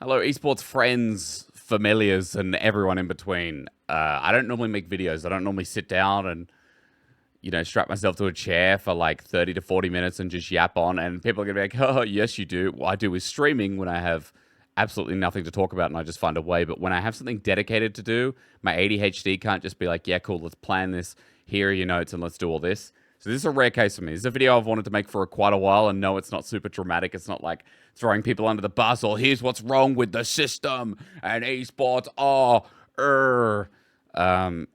Hello, esports friends, familiars, and everyone in between. I don't normally make videos. I don't normally sit down and, strap myself to a chair for like 30 to 40 minutes and just yap on. And people are going to be like, oh, yes, you do. What I do is streaming when I have absolutely nothing to talk about and I just find a way. But when I have something dedicated to do, my ADHD can't just be like, yeah, cool, let's plan this. Here are your notes and let's do all this. So this is a rare case for me. This is a video I've wanted to make for quite a while, and no, it's not super dramatic. It's not like throwing people under the bus or here's what's wrong with the system and esports.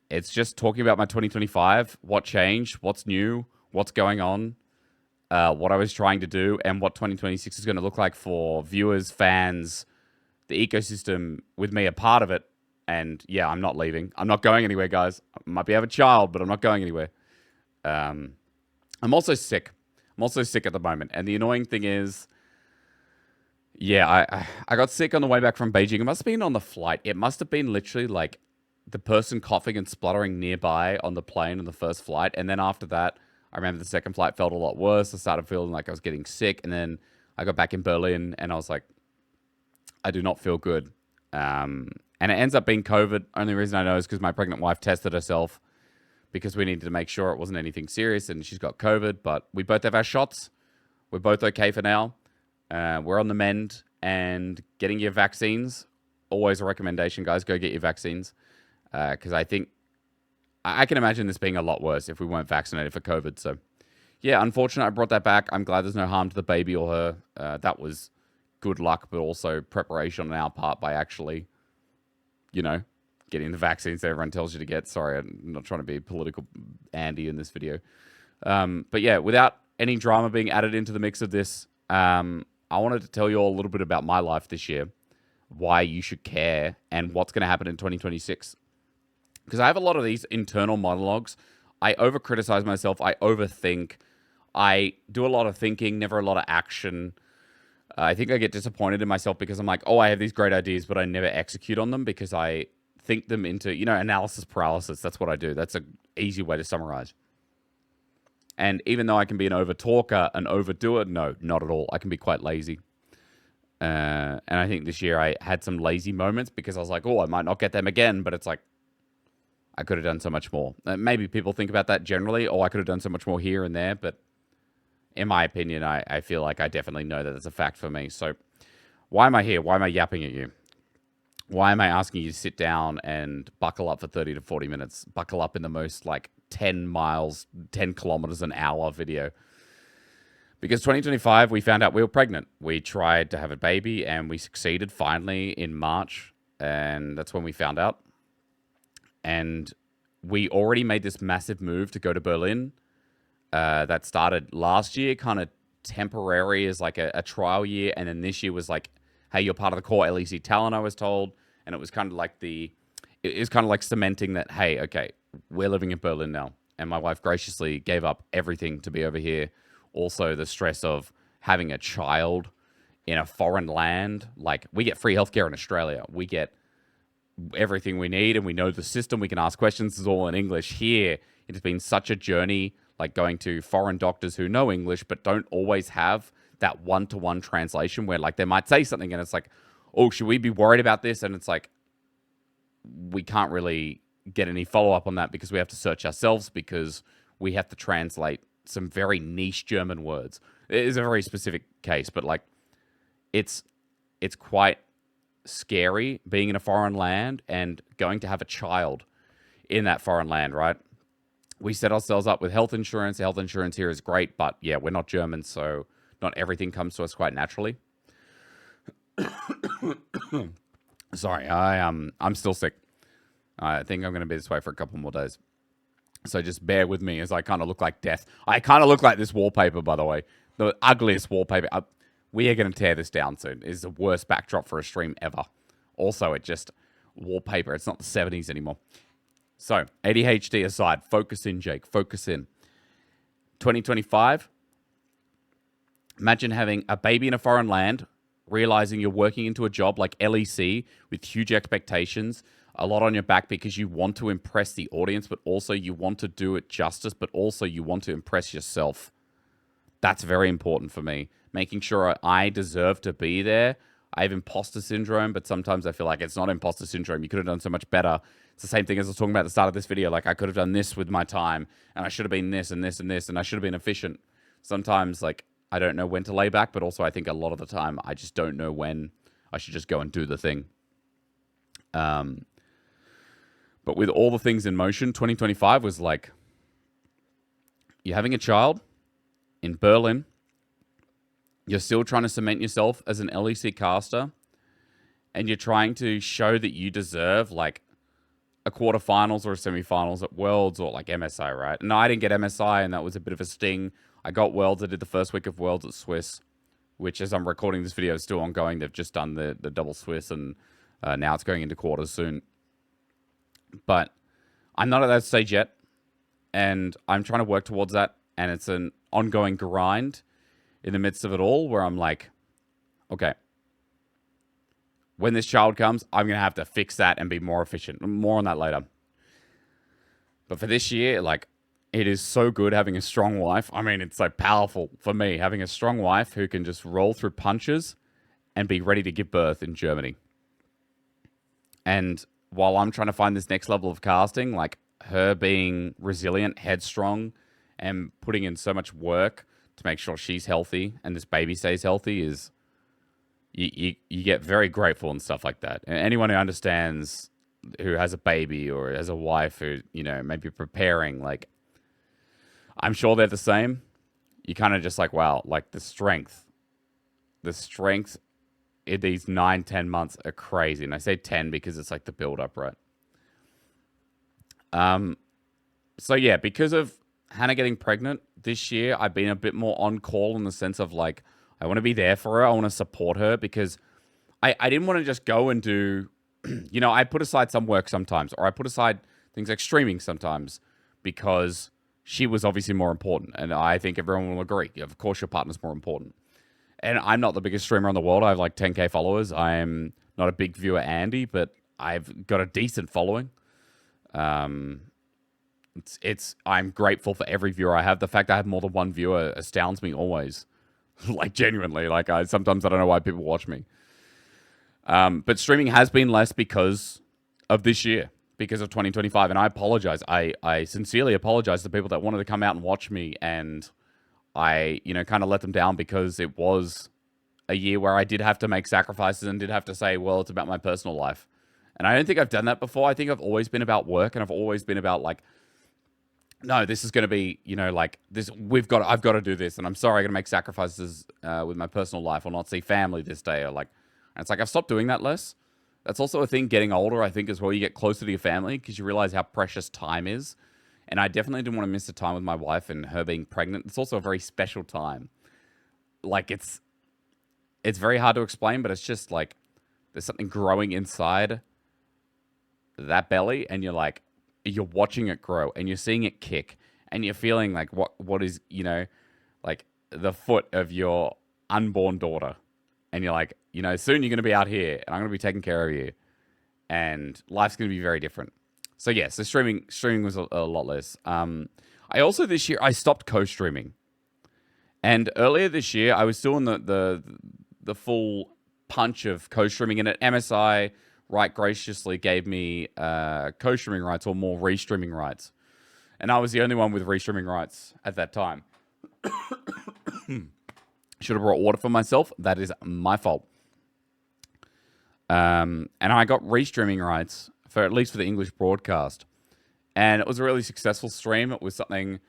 It's just talking about my 2025, what changed, what's new, what's going on, what I was trying to do, and what 2026 is going to look like for viewers, fans, the ecosystem with me a part of it. And yeah, I'm not leaving. I'm not going anywhere, guys. I might be have a child, but I'm not going anywhere. I'm also sick. I'm also sick at the moment. And the annoying thing is, yeah, I got sick on the way back from Beijing. It must have been on the flight. It must have been literally like the person coughing and spluttering nearby on the plane on the first flight. And then after that, I remember the second flight felt a lot worse. I started feeling like I was getting sick. And then I got back in Berlin and I was like, I do not feel good. And it ends up being COVID. Only reason I know is because my pregnant wife tested herself because we needed to make sure it wasn't anything serious, and she's got COVID, but we both have our shots. We're both okay for now. We're on the mend, and getting your vaccines, always a recommendation, guys. Go get your vaccines, because I think, I can imagine this being a lot worse if we weren't vaccinated for COVID. So, yeah, unfortunately, I brought that back. I'm glad there's no harm to the baby or her. That was good luck, but also preparation on our part by actually, getting the vaccines that everyone tells you to get. Sorry, I'm not trying to be political Andy in this video. But yeah, without any drama being added into the mix of this, I wanted to tell you all a little bit about my life this year, why you should care, and what's going to happen in 2026. Because I have a lot of these internal monologues. I over-criticize myself. I overthink. I do a lot of thinking, never a lot of action. I think I get disappointed in myself because I'm like, oh, I have these great ideas, but I never execute on them because I think them into, analysis paralysis. That's what I do. That's an easy way to summarize. And even though I can be an over-talker, an overdoer, no, not at all. I can be quite lazy. And I think this year I had some lazy moments because I was like, oh, I might not get them again, but it's like, I could have done so much more. Maybe people think about that generally, oh, I could have done so much more here and there, but in my opinion, I feel like I definitely know that it's a fact for me. So why am I here? Why am I yapping at you? Why am I asking you to sit down and buckle up for 30 to 40 minutes? Buckle up in the most like 10 miles, 10 kilometers an hour video. Because 2025, we found out we were pregnant. We tried to have a baby and we succeeded finally in March. And that's when we found out. And we already made this massive move to go to Berlin. That started last year, kind of temporary as like a trial year. And then this year was like, hey, you're part of the core LEC talent, I was told. And it was kind of like it was kind of like cementing that, hey, okay, we're living in Berlin now. And my wife graciously gave up everything to be over here. Also, the stress of having a child in a foreign land. Like, we get free healthcare in Australia. We get everything we need and we know the system. We can ask questions. It's all in English. Here, it has been such a journey, like going to foreign doctors who know English but don't always have that one-to-one translation where like they might say something and it's like, oh, should we be worried about this? And it's like, we can't really get any follow-up on that because we have to search ourselves because we have to translate some very niche German words. It is a very specific case, but like it's quite scary being in a foreign land and going to have a child in that foreign land, right? We set ourselves up with health insurance. Health insurance here is great, but yeah, we're not German, so not everything comes to us quite naturally. Sorry, I'm still sick. I think I'm going to be this way for a couple more days. So just bear with me as I kind of look like death. I kind of look like this wallpaper, by the way. The ugliest wallpaper. We are going to tear this down soon. It's the worst backdrop for a stream ever. Also, it just wallpaper. It's not the 70s anymore. So, ADHD aside, focus in, Jake. Focus in. 2025, imagine having a baby in a foreign land, realizing you're working into a job like LEC with huge expectations, a lot on your back because you want to impress the audience, but also you want to do it justice, but also you want to impress yourself. That's very important for me. Making sure I deserve to be there. I have imposter syndrome, but sometimes I feel like it's not imposter syndrome. You could have done so much better. It's the same thing as I was talking about at the start of this video. Like, I could have done this with my time, and I should have been this and this and this, and I should have been efficient. Sometimes, like, I don't know when to lay back, but also I think a lot of the time I just don't know when I should just go and do the thing. But with all the things in motion, 2025 was like, you're having a child in Berlin. You're still trying to cement yourself as an LEC caster, and you're trying to show that you deserve like a quarterfinals or a semifinals at Worlds or like MSI, right? No, I didn't get MSI, and that was a bit of a sting. I got Worlds. I did the first week of Worlds at Swiss, which, as I'm recording this video, is still ongoing. They've just done the double Swiss, and now it's going into quarters soon. But I'm not at that stage yet, and I'm trying to work towards that, and it's an ongoing grind in the midst of it all, where I'm like, okay, when this child comes, I'm going to have to fix that and be more efficient. More on that later. But for this year, like, it is so good having a strong wife. I mean, it's so powerful for me, having a strong wife who can just roll through punches and be ready to give birth in Germany. And while I'm trying to find this next level of casting, like, her being resilient, headstrong, and putting in so much work to make sure she's healthy and this baby stays healthy is, you get very grateful and stuff like that. And anyone who understands, who has a baby or has a wife who, you know, maybe preparing, like, I'm sure they're the same. You kind of just like, wow, like the strength in these 9-10 months are crazy. And I say 10 because it's like the build up, right? So yeah, because of Hannah getting pregnant this year, I've been a bit more on call in the sense of like, I want to be there for her. I want to support her because I didn't want to just go and do, you know, I put aside some work sometimes, or I put aside things like streaming sometimes because she was obviously more important. And I think everyone will agree. Of course, your partner's more important. And I'm not the biggest streamer in the world. I have like 10K followers. I'm not a big viewer, Andy, but I've got a decent following. I'm grateful for every viewer I have. The fact I have more than one viewer astounds me always. Like, genuinely. Like, sometimes I don't know why people watch me. But streaming has been less because of this year, because of 2025. And I apologize. I sincerely apologize to people that wanted to come out and watch me. And I, you know, kind of let them down because it was a year where I did have to make sacrifices and did have to say, well, it's about my personal life. And I don't think I've done that before. I think I've always been about work, and I've always been about like, no, this is going to be, you know, like this, I've got to do this. And I'm sorry, I got to make sacrifices with my personal life or not see family this day. Or like, and it's like, I've stopped doing that less. That's also a thing getting older, I think, as well. You get closer to your family because you realize how precious time is. And I definitely didn't want to miss the time with my wife and her being pregnant. It's also a very special time. Like, it's very hard to explain, but it's just like, there's something growing inside that belly, and you're watching it grow, and you're seeing it kick, and you're feeling like what is, you know, like the foot of your unborn daughter, and you're like, you know, soon you're going to be out here, and I'm going to be taking care of you, and life's going to be very different. So yeah, so streaming was a lot less. I also this year I stopped co-streaming, and earlier this year I was still in the full punch of co-streaming, and at MSI, right graciously gave me co-streaming rights, or more restreaming rights. And I was the only one with restreaming rights at that time. Should have brought water for myself. That is my fault. And I got restreaming rights for, at least for the English broadcast. And it was a really successful stream. It was something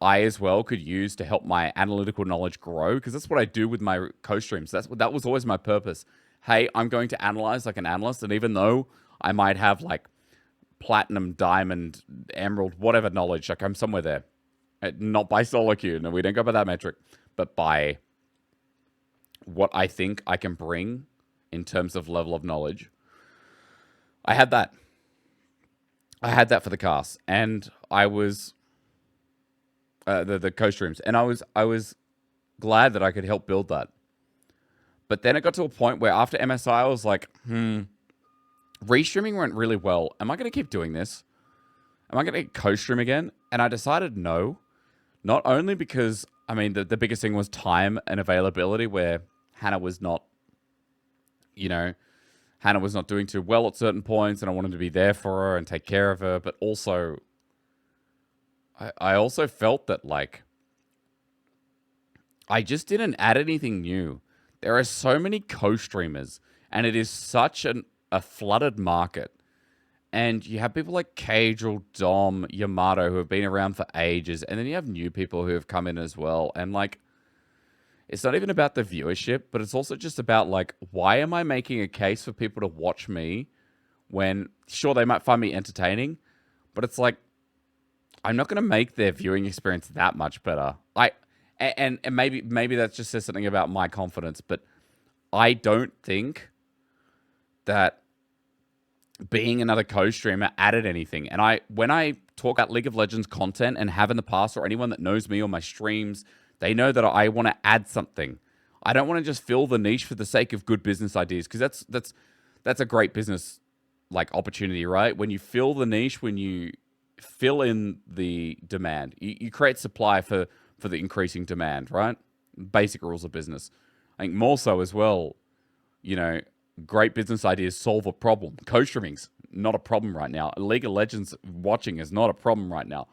I as well could use to help my analytical knowledge grow, because that's what I do with my co-streams. That was always my purpose. Hey, I'm going to analyze like an analyst, and even though I might have like platinum, diamond, emerald, whatever knowledge, like I'm somewhere there. Not by solo queue, no, we don't go by that metric, but by what I think I can bring in terms of level of knowledge. I had that for the cast, and I was the co-streams, and I was glad that I could help build that. But then it got to a point where after MSI, I was like, restreaming went really well. Am I going to keep doing this? Am I going to co-stream again? And I decided no. Not only because, I mean, the biggest thing was time and availability, where Hannah was not you know, Hannah was not doing too well at certain points, and I wanted to be there for her and take care of her. But also, I also felt that, like, I just didn't add anything new. There are so many co-streamers, and it is such a flooded market. And you have people like Cagel, Dom, Yamato, who have been around for ages, and then you have new people who have come in as well. And, like, it's not even about the viewership, but it's also just about, like, why am I making a case for people to watch me when, sure, they might find me entertaining, but it's like, I'm not going to make their viewing experience that much better. And maybe that just says something about my confidence, but I don't think that being another co-streamer added anything. And when I talk about League of Legends content and have in the past, or anyone that knows me or my streams, they know that I want to add something. I don't want to just fill the niche for the sake of good business ideas, because that's a great business, like, opportunity, right? When you fill the niche, when you fill in the demand, you create supply for the increasing demand, right? Basic rules of business. I think more so as well, you know, great business ideas solve a problem. Co-streaming's not a problem right now. League of Legends watching is not a problem right now.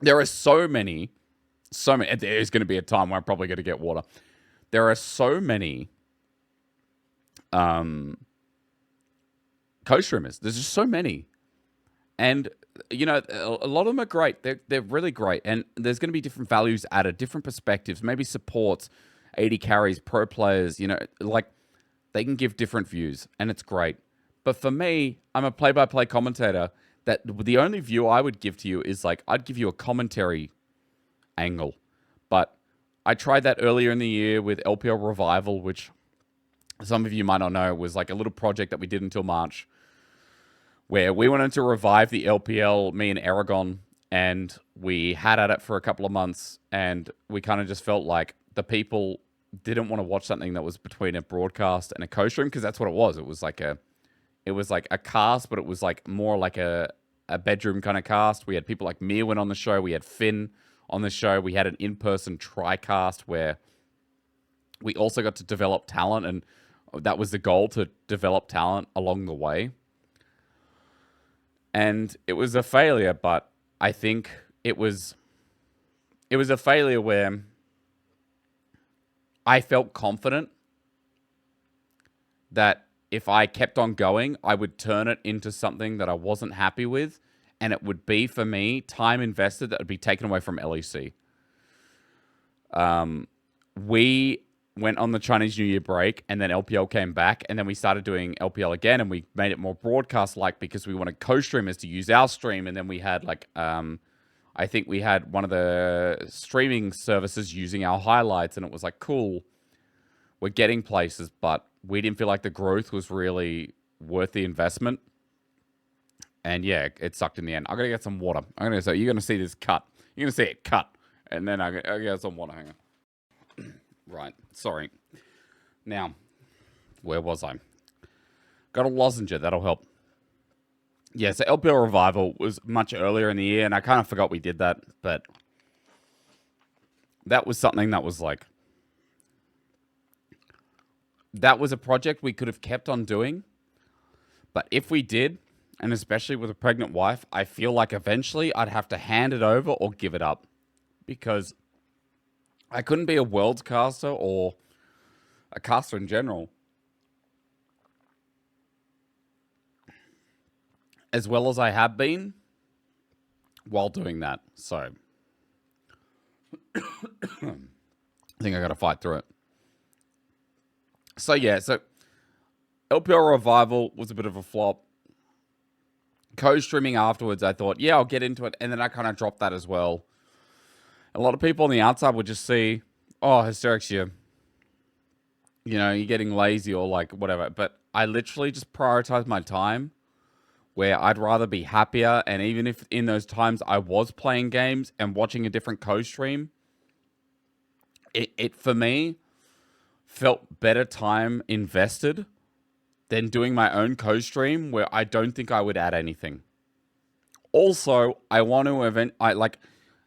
There are so many, there's going to be a time where I'm probably going to get water. There are so many co-streamers. There's just so many. And, you know, a lot of them are great. They're really great. And there's going to be different values added, different perspectives, maybe supports, 80 carries, pro players, you know, like, they can give different views, and it's great. But for me, I'm a play-by-play commentator, that the only view I would give to you is, like, I'd give you a commentary angle. But I tried that earlier in the year with LPL Revival, which some of you might not know was like a little project that we did until March, where we wanted to revive the LPL, me and Aragon, and we had at it for a couple of months, and we kind of just felt like the people didn't want to watch something that was between a broadcast and a co-stream, because that's what it was. It was like a cast, but it was like more like a bedroom kind of cast. We had people like Mirwin on the show. We had Finn on the show. We had an in-person tri-cast where we also got to develop talent, and that was the goal, to develop talent along the way. And it was a failure, but I think it was a failure where I felt confident that if I kept on going, I would turn it into something that I wasn't happy with, and it would be, for me, time invested that would be taken away from LEC. We went on the Chinese New Year break, and then LPL came back, and then we started doing LPL again, and we made it more broadcast-like because we wanted co-streamers to use our stream, and then we had, like, I think we had one of the streaming services using our highlights, and it was like, cool, we're getting places, but we didn't feel like the growth was really worth the investment. And yeah, it sucked in the end. I'm going to get some water. You're going to see this cut. You're going to see it cut. And then I'll get some water. Hang on. Right. Sorry. Now, where was I? Got a lozenge. That'll help. Yeah, so LPL Revival was much earlier in the year, and I kind of forgot we did that, but that was something that was like, that was a project we could have kept on doing, but if we did, and especially with a pregnant wife, I feel like eventually I'd have to hand it over or give it up, because I couldn't be a worlds caster or a caster in general as well as I have been while doing that. So I think I got to fight through it. So yeah, so LPL Revival was a bit of a flop. Co-streaming afterwards, I thought, yeah, I'll get into it. And then I kind of dropped that as well. A lot of people on the outside would just see, oh, Hysterics, you're getting lazy or like whatever. But I literally just prioritize my time, where I'd rather be happier. And even if in those times I was playing games and watching a different co-stream, it for me felt better time invested than doing my own co-stream where I don't think I would add anything. Also, I want to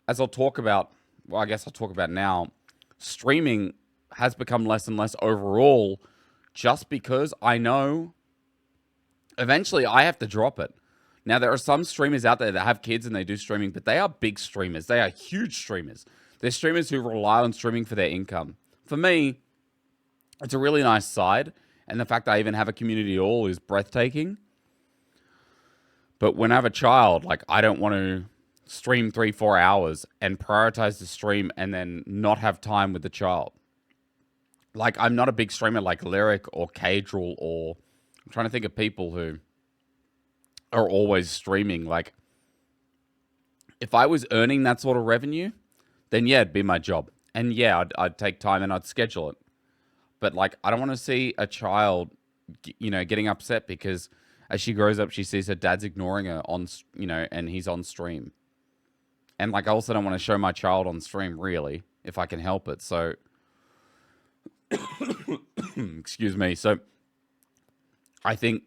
as I'll talk about, well, I guess I'll talk about now, streaming has become less and less overall, just because I know eventually I have to drop it. Now, there are some streamers out there that have kids and they do streaming, but they are big streamers. They are huge streamers. They're streamers who rely on streaming for their income. For me, it's a really nice side, and the fact that I even have a community at all is breathtaking. But when I have a child, like, I don't want to stream 3-4 hours and prioritize the stream and then not have time with the child. Like, I'm not a big streamer like Lyric or Cadrel, or I'm trying to think of people who are always streaming. Like, if I was earning that sort of revenue, then yeah, it'd be my job. And yeah, I'd take time and I'd schedule it. But like, I don't want to see a child, getting upset because as she grows up, she sees her dad's ignoring her and he's on stream. And like, I also don't want to show my child on stream, really, if I can help it. So, excuse me. So, I think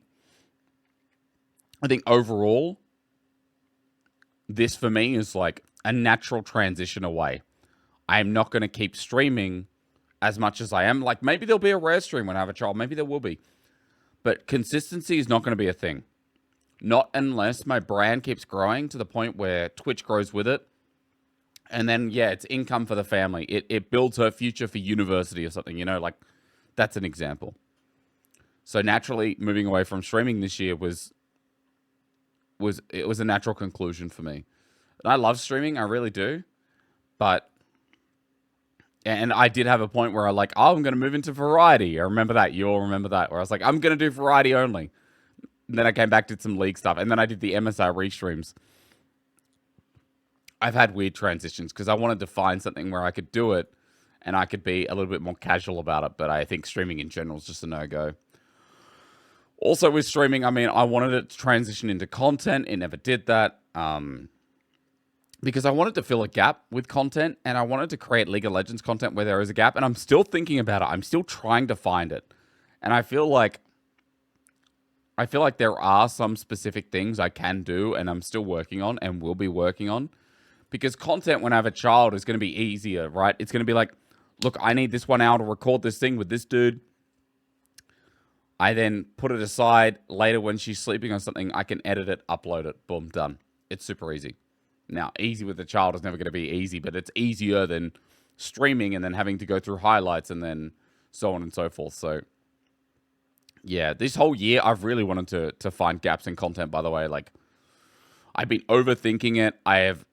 overall, this for me is like a natural transition away. I am not going to keep streaming as much as I am. Like, maybe there'll be a rare stream when I have a child. Maybe there will be. But consistency is not going to be a thing. Not unless my brand keeps growing to the point where Twitch grows with it. And then, yeah, it's income for the family. It builds her future for university or something, like, that's an example. So naturally, moving away from streaming this year was a natural conclusion for me. And I love streaming, I really do. And I did have a point where I'm going to move into variety. I remember that. You all remember that. Where I was like, I'm going to do variety only. And then I came back, did some league stuff. And then I did the MSR restreams. I've had weird transitions because I wanted to find something where I could do it and I could be a little bit more casual about it. But I think streaming in general is just a no-go. Also with streaming, I wanted it to transition into content. It never did that. Because I wanted to fill a gap with content, and I wanted to create League of Legends content where there is a gap, and I'm still thinking about it. I'm still trying to find it. And I feel like there are some specific things I can do, and I'm still working on and will be working on. Because content when I have a child is going to be easier, right? It's going to be like, look, I need this 1 hour to record this thing with this dude. I then put it aside. Later when she's sleeping on something, I can edit it, upload it. Boom, done. It's super easy. Now, easy with a child is never going to be easy, but it's easier than streaming and then having to go through highlights and then so on and so forth. So, yeah, this whole year, I've really wanted to find gaps in content, by the way. Like, I've been overthinking it. I have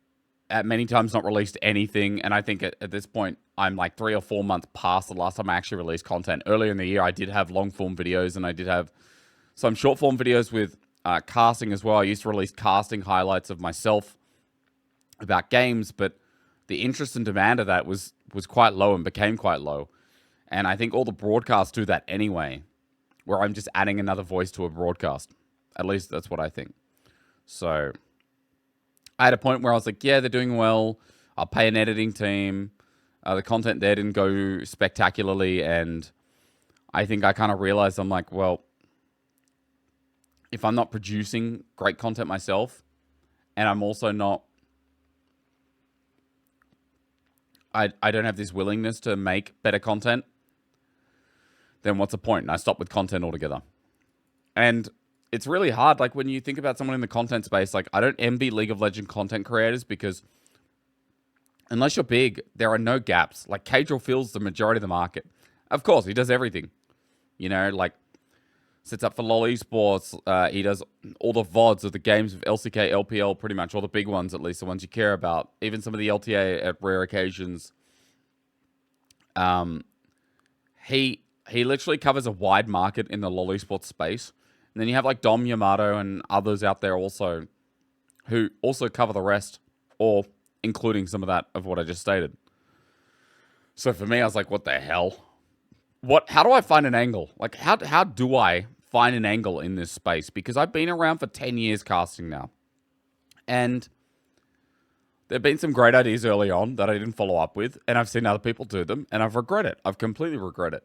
at many times not released anything, and I think at this point, I'm like 3 or 4 months past the last time I actually released content. Earlier in the year, I did have long-form videos, and I did have some short-form videos with casting as well. I used to release casting highlights of myself about games, but the interest and demand of that was quite low and became quite low. And I think all the broadcasts do that anyway, where I'm just adding another voice to a broadcast. At least that's what I think. So I had a point where I was like, yeah, they're doing well. I'll pay an editing team. The content there didn't go spectacularly. And I think I kind of realized, I'm like, well, if I'm not producing great content myself, and I'm also not, I don't have this willingness to make better content, then what's the point? And I stopped with content altogether. And it's really hard. Like, when you think about someone in the content space, like, I don't envy League of Legends content creators because unless you're big, there are no gaps. Like, Cadrel fills the majority of the market. Of course, he does everything. Like, sets up for LoL Esports. He does all the VODs of the games of LCK, LPL, pretty much all the big ones, at least the ones you care about. Even some of the LTA at rare occasions. He literally covers a wide market in the LoL Esports space. And then you have like Dom Yamato and others out there also who also cover the rest, or including some of that of what I just stated. So for me, I was like, what the hell? How do I find an angle? Like, how do I find an angle in this space? Because I've been around for 10 years casting now. And there have been some great ideas early on that I didn't follow up with, and I've seen other people do them, and I've regret it. I've completely regret it.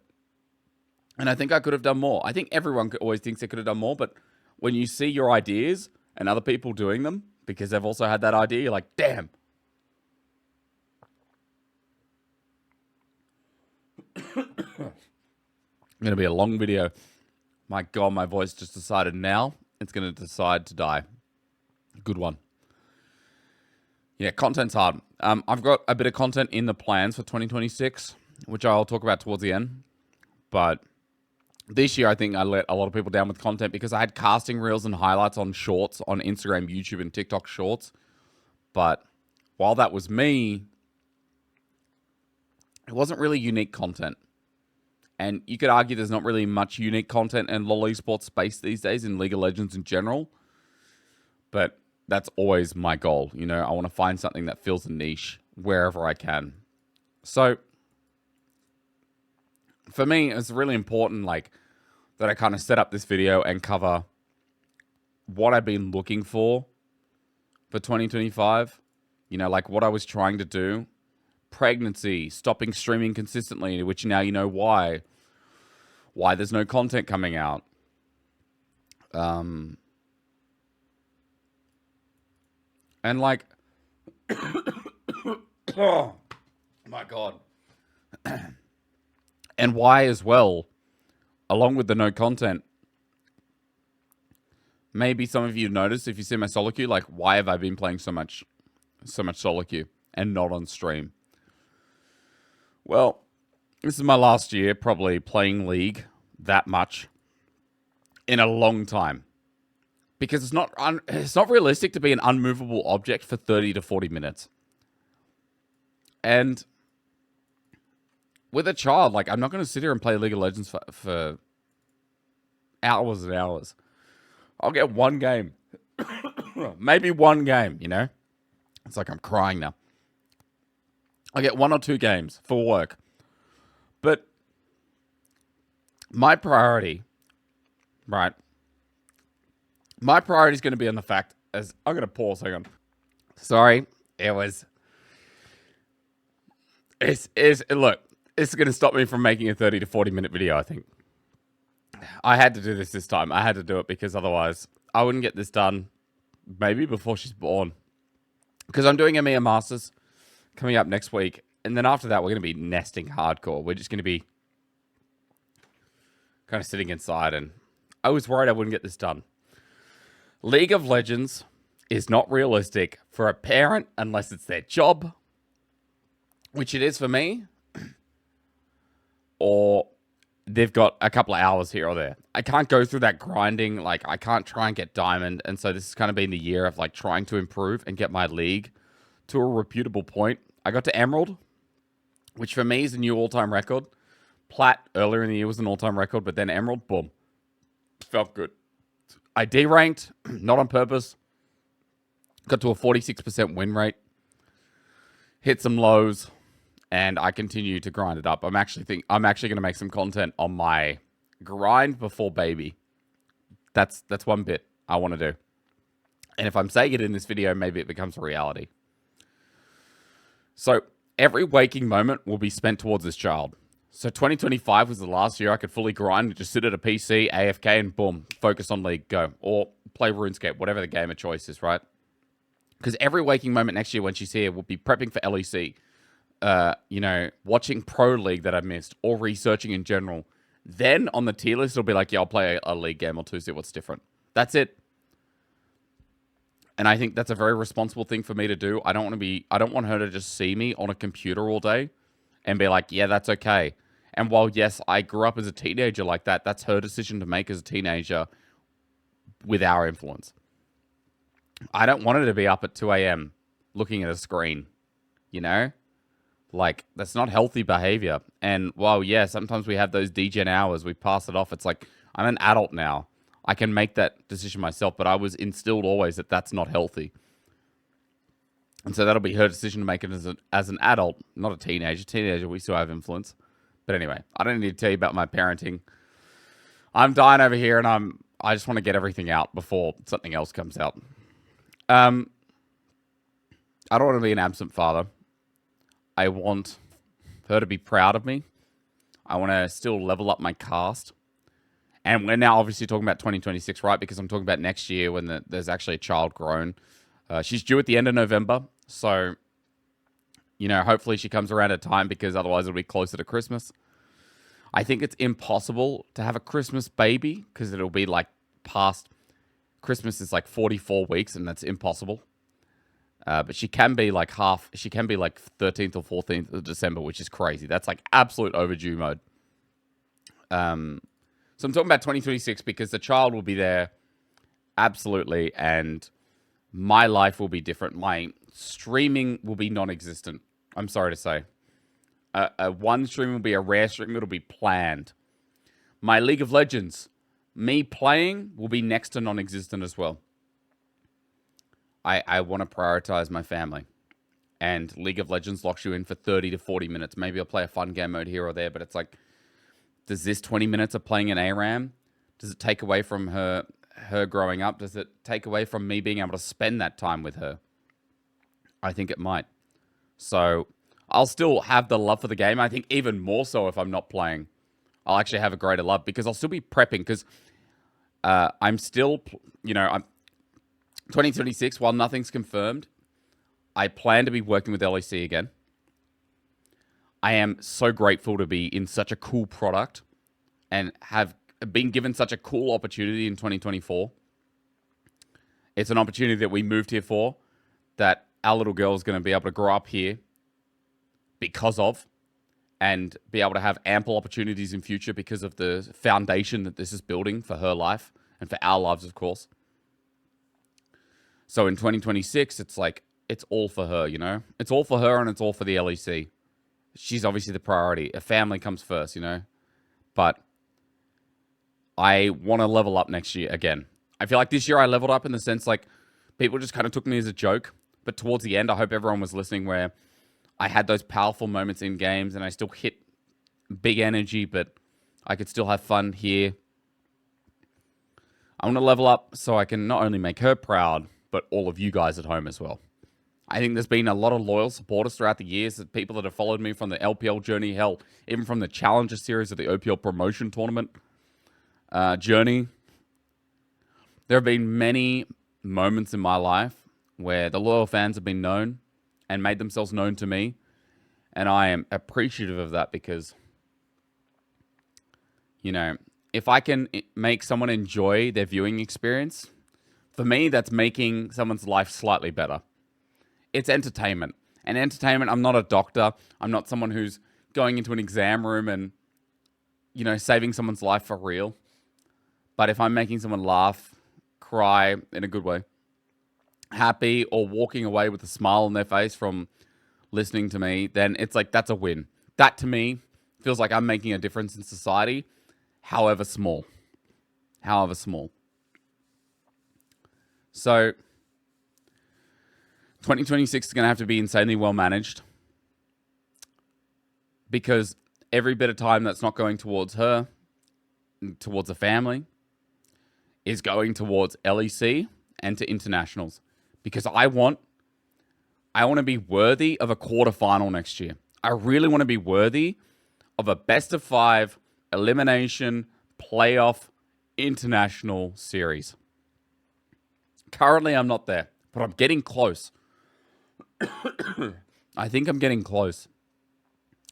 And I think I could have done more. I think everyone always thinks they could have done more, but when you see your ideas and other people doing them, because they've also had that idea, you're like, damn. Going to be a long video. My God, my voice just decided now it's going to decide to die. Good one. Yeah, content's hard. I've got a bit of content in the plans for 2026, which I'll talk about towards the end. But this year, I think I let a lot of people down with content because I had casting reels and highlights on shorts on Instagram, YouTube, and TikTok shorts. But while that was me, it wasn't really unique content. And you could argue there's not really much unique content in LoL esports space these days, in League of Legends in general. But that's always my goal. You know, I want to find something that fills a niche wherever I can. So for me, it's really important, like, that I kind of set up this video and cover what I've been looking for 2025. You know, like what I was trying to do. Pregnancy, stopping streaming consistently, which now you know why there's no content coming out. And like, oh my God. And why as well, along with the no content, maybe some of you noticed if you see my solo queue, like, why have I been playing so much solo queue and not on stream? Well, this is my last year probably playing League that much in a long time. Because it's not realistic to be an unmovable object for 30 to 40 minutes. And with a child, like, I'm not going to sit here and play League of Legends for hours and hours. I'll get one game. Maybe one game, you know? It's like I'm crying now. I get 1 or 2 games for work. But my priority, right? My priority is going to be on the fact as I'm going to pause. Hang on. Sorry, look, it's going to stop me from making a 30 to 40 minute video. I think I had to do this time. I had to do it because otherwise I wouldn't get this done. Maybe before she's born, because I'm doing EMEA Masters coming up next week. And then after that, we're going to be nesting hardcore. We're just going to be kind of sitting inside. And I was worried I wouldn't get this done. League of Legends is not realistic for a parent unless it's their job, which it is for me, or they've got a couple of hours here or there. I can't go through that grinding. Like, I can't try and get diamond. And so this has kind of been the year of, like, trying to improve and get my league to a reputable point. I got to Emerald, which for me is a new all-time record. Plat earlier in the year was an all-time record, but then Emerald, boom. Felt good. I D-ranked, not on purpose. Got to a 46% win rate. Hit some lows, and I continue to grind it up. I'm actually going to make some content on my grind before baby. That's one bit I want to do. And if I'm saying it in this video, maybe it becomes a reality. So every waking moment will be spent towards this child. So 2025 was the last year I could fully grind and just sit at a PC, AFK, and boom, focus on League, go. Or play RuneScape, whatever the game of choice is, right? Because every waking moment next year when she's here will be prepping for LEC, you know, watching Pro League that I missed, or researching in general. Then on the tier list, it'll be like, yeah, I'll play a League game or two, see what's different. That's it. And I think that's a very responsible thing for me to do. I don't want her to just see me on a computer all day and be like, yeah, that's okay. And while, yes, I grew up as a teenager like that, that's her decision to make as a teenager with our influence. I don't want her to be up at 2 a.m. looking at a screen, you know? Like, that's not healthy behavior. And while, yeah, sometimes we have those degen hours, we pass it off. It's like, I'm an adult now. I can make that decision myself, but I was instilled always that that's not healthy. And so that'll be her decision to make it as an adult, not a teenager. Teenager, we still have influence. But anyway, I don't need to tell you about my parenting. I'm dying over here, and I just want to get everything out before something else comes out. I don't want to be an absent father. I want her to be proud of me. I want to still level up my cast. And we're now obviously talking about 2026, right? Because I'm talking about next year when there's actually a child grown. She's due at the end of November. So, you know, hopefully she comes around at time, because otherwise it'll be closer to Christmas. I think it's impossible to have a Christmas baby because it'll be like past Christmas is like 44 weeks and that's impossible. But she can be like 13th or 14th of December, which is crazy. That's like absolute overdue mode. So I'm talking about 2026 because the child will be there. Absolutely. And my life will be different. My streaming will be non-existent. I'm sorry to say. One stream will be a rare stream. It'll be planned. My League of Legends, me playing, will be next to non-existent as well. I want to prioritize my family. And League of Legends locks you in for 30 to 40 minutes. Maybe I'll play a fun game mode here or there, but it's like, does this 20 minutes of playing an ARAM, does it take away from her growing up? Does it take away from me being able to spend that time with her? I think it might. So I'll still have the love for the game. I think even more so if I'm not playing. I'll actually have a greater love because I'll still be prepping because I'm still, I'm 2026, while nothing's confirmed, I plan to be working with LEC again. I am so grateful to be in such a cool product and have been given such a cool opportunity in 2024. It's an opportunity that we moved here for, that our little girl is going to be able to grow up here because of, and be able to have ample opportunities in future because of the foundation that this is building for her life and for our lives, of course. So in 2026, it's like, it's all for her, It's all for her and it's all for the LEC. She's obviously the priority. A family comes first, But I want to level up next year again. I feel like this year I leveled up in the sense like people just kind of took me as a joke. But towards the end, I hope everyone was listening where I had those powerful moments in games and I still hit big energy, but I could still have fun here. I want to level up so I can not only make her proud, but all of you guys at home as well. I think there's been a lot of loyal supporters throughout the years, people that have followed me from the LPL journey, hell, even from the Challenger series of the OPL promotion tournament journey. There have been many moments in my life where the loyal fans have been known and made themselves known to me. And I am appreciative of that because, if I can make someone enjoy their viewing experience, for me, that's making someone's life slightly better. It's entertainment. And entertainment, I'm not a doctor. I'm not someone who's going into an exam room and, saving someone's life for real. But if I'm making someone laugh, cry in a good way, happy, or walking away with a smile on their face from listening to me, then it's like, that's a win. That to me feels like I'm making a difference in society, however small. However small. So 2026 is going to have to be insanely well managed because every bit of time that's not going towards her, towards a family, is going towards LEC and to internationals. Because I want to be worthy of a quarterfinal next year. I really want to be worthy of a best of 5 elimination playoff international series. Currently, I'm not there, but I'm getting close. I think I'm getting close.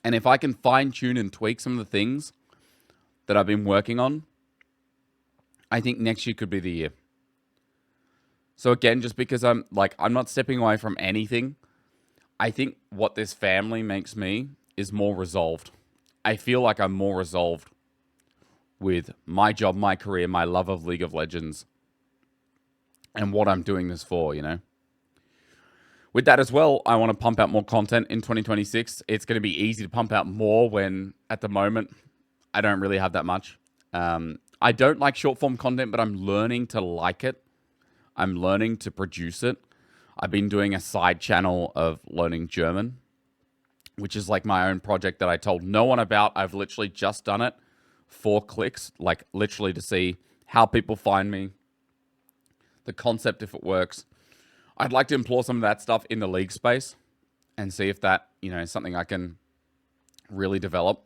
And if I can fine-tune and tweak some of the things that I've been working on, I think next year could be the year. So again, just because I'm not stepping away from anything, I think what this family makes me is more resolved. I feel like I'm more resolved with my job, my career, my love of League of Legends, and what I'm doing this for, With that as well, I want to pump out more content in 2026. It's going to be easy to pump out more when, at the moment, I don't really have that much. I don't like short-form content, but I'm learning to like it. I'm learning to produce it. I've been doing a side channel of learning German, which is like my own project that I told no one about. I've literally just done it for clicks, like literally to see how people find me, the concept, if it works. I'd like to implore some of that stuff in the league space and see if that, is something I can really develop.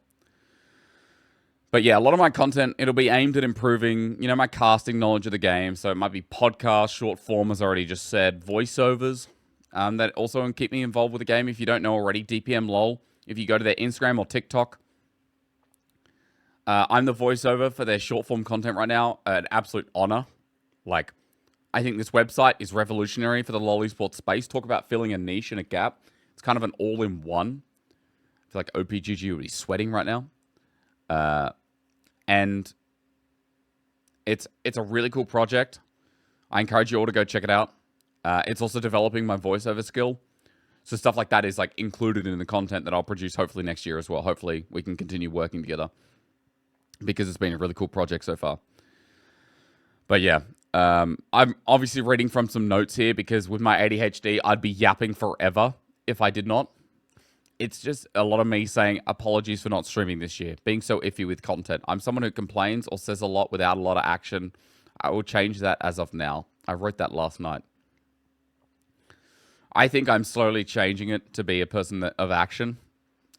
But yeah, a lot of my content, it'll be aimed at improving, my casting knowledge of the game. So it might be podcasts, short form, as I already just said, voiceovers, that also keep me involved with the game. If you don't know already, DPM LOL, if you go to their Instagram or TikTok, I'm the voiceover for their short form content right now. An absolute honor. Like, I think this website is revolutionary for the lolly sports space. Talk about filling a niche and a gap. It's kind of an all-in-one. I feel like OPGG would be sweating right now. And it's a really cool project. I encourage you all to go check it out. It's also developing my voiceover skill. So stuff like that is like included in the content that I'll produce hopefully next year as well. Hopefully we can continue working together because it's been a really cool project so far. But yeah, I'm obviously reading from some notes here because with my ADHD, I'd be yapping forever if I did not. It's just a lot of me saying apologies for not streaming this year, being so iffy with content. I'm someone who complains or says a lot without a lot of action. I will change that as of now. I wrote that last night. I think I'm slowly changing it to be a person of action.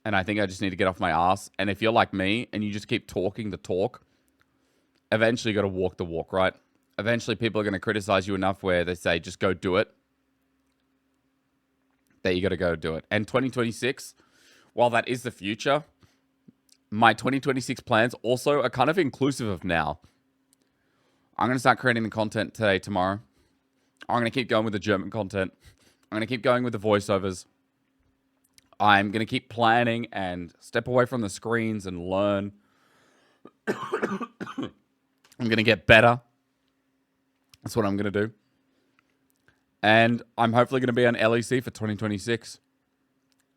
And I think I just need to get off my ass. And if you're like me and you just keep talking the talk, eventually you got to walk the walk, right? Eventually people are going to criticize you enough where they say, just go do it. That you got to go do it. And 2026, while that is the future, my 2026 plans also are kind of inclusive of now. I'm going to start creating the content today, tomorrow. I'm going to keep going with the German content. I'm going to keep going with the voiceovers. I'm going to keep planning and step away from the screens and learn. I'm going to get better. That's what I'm going to do. And I'm hopefully going to be on LEC for 2026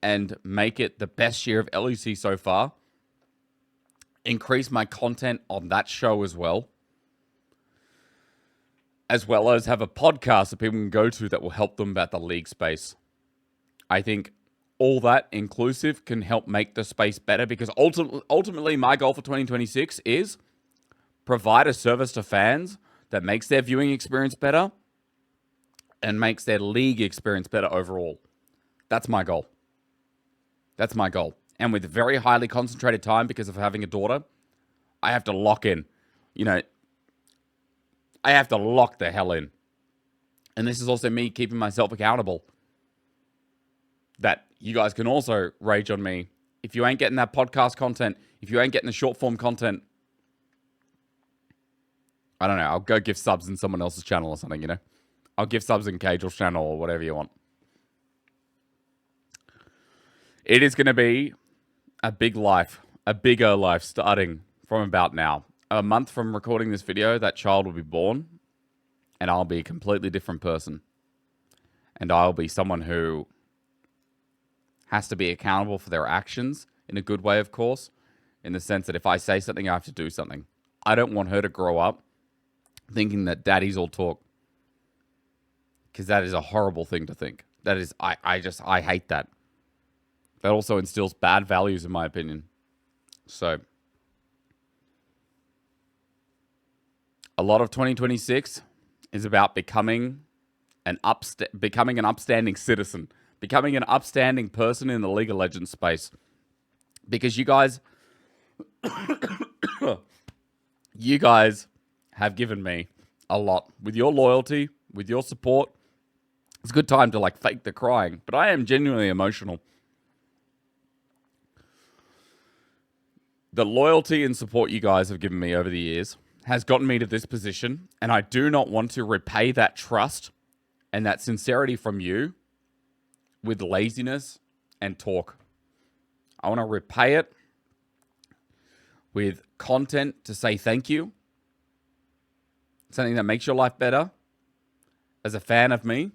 and make it the best year of LEC so far. Increase my content on that show as well as have a podcast that people can go to that will help them about the league space. I think all that inclusive can help make the space better because ultimately my goal for 2026 is provide a service to fans that makes their viewing experience better and makes their league experience better overall. That's my goal. That's my goal. And with very highly concentrated time because of having a daughter, I have to lock in. You know, I have to lock the hell in. And this is also me keeping myself accountable. That you guys can also rage on me. If you ain't getting that podcast content, if you ain't getting the short form content, I don't know, I'll go give subs in someone else's channel or something, you know? I'll give subs in Cagel's channel or whatever you want. It is going to be a bigger life starting from about now. A month from recording this video, that child will be born and I'll be a completely different person. And I'll be someone who has to be accountable for their actions in a good way, of course, in the sense that if I say something, I have to do something. I don't want her to grow up thinking that daddy's all talk. Because that is a horrible thing to think. That is, I hate that. That also instills bad values, in my opinion. So, a lot of 2026 is about becoming an upstanding citizen, becoming an upstanding person in the League of Legends space. Because you guys, have given me a lot with your loyalty, with your support. It's a good time to like fake the crying, but I am genuinely emotional. The loyalty and support you guys have given me over the years has gotten me to this position, and I do not want to repay that trust and that sincerity from you with laziness and talk. I want to repay it with content to say thank you. Something that makes your life better as a fan of me.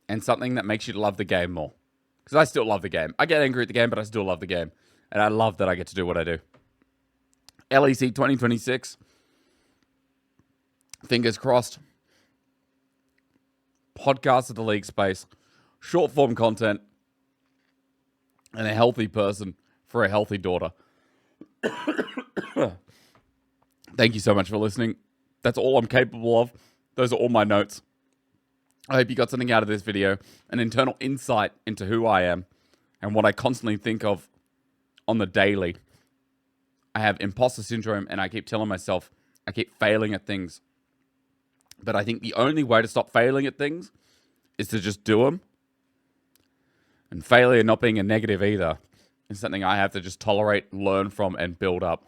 And something that makes you love the game more. Because I still love the game. I get angry at the game, but I still love the game. And I love that I get to do what I do. LEC 2026. Fingers crossed. Podcast of the league space. Short form content. And a healthy person for a healthy daughter. Thank you so much for listening. That's all I'm capable of. Those are all my notes. I hope you got something out of this video, an internal insight into who I am and what I constantly think of on the daily. I have imposter syndrome and I keep telling myself I keep failing at things. But I think the only way to stop failing at things is to just do them. And failure not being a negative either. It's something I have to just tolerate, learn from, and build up.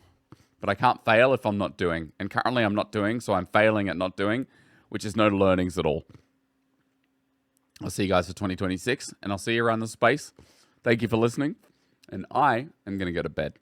But I can't fail if I'm not doing. And currently I'm not doing, so I'm failing at not doing, which is no learnings at all. I'll see you guys for 2026, and I'll see you around the space. Thank you for listening, and I am going to go to bed.